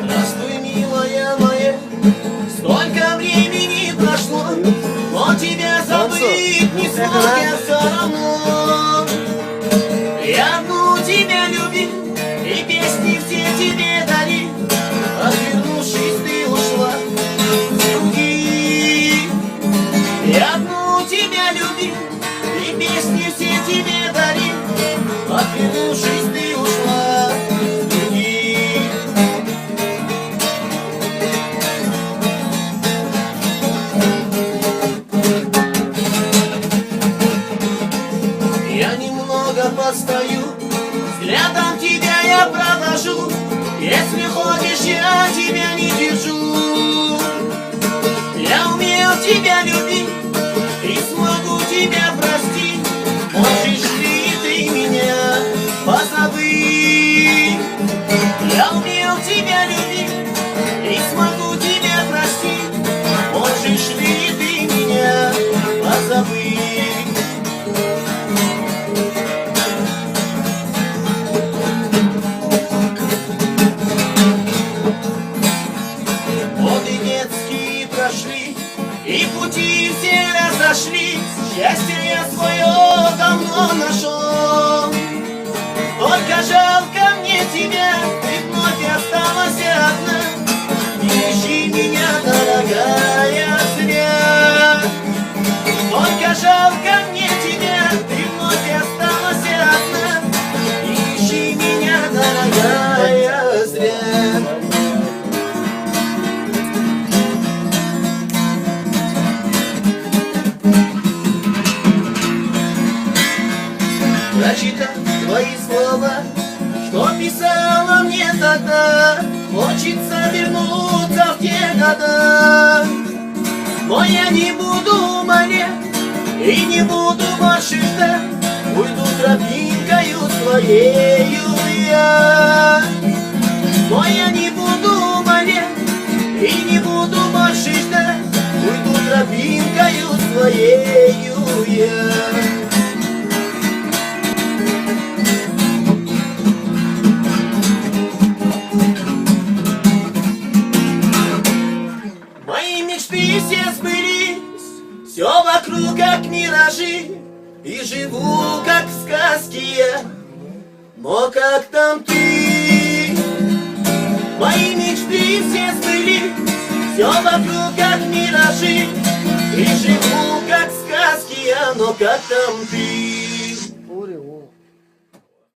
Здравствуй, милая моя, столько времени прошло, но тебя забыть не смог я все равно. Я одну тебя любил, и песни все тебе дарил, отвернувшись, ты ушла с других. Я одну тебя любил, и песни все тебе дарил, отвернувшись, ты ушла с других. Я немного постою, взглядом тебя я провожу. Если хочешь, я тебя не держу. Я умел тебя любить и смогу тебя простить. Можешь ли ты меня позабыть? Я умел тебя любить и смогу тебя простить. Можешь ли ты меня позабыть? Годы детские прошли, и пути все разошлись. Счастье я свое давно нашел. Только жалко мне тебя, ты вновь осталась одна. Не ищи меня, дорогая, зря. Только жалко мне тебя, ты вновь осталась одна. Не ищи меня, дорогая, зря. Прочитав твои слова, что писала мне тогда, хочется вернуться в те года. Но я не буду умолять и не буду больше ждать, уйду тропинкою своею я. Но я не буду умолять и не буду больше ждать, уйду тропинкою своею я. Мечты все сбылись, все вокруг как миражи, и живу как в сказке я, но как там ты? Мои мечты все сбылись, все вокруг как миражи, и живу как в сказке я, но как там ты?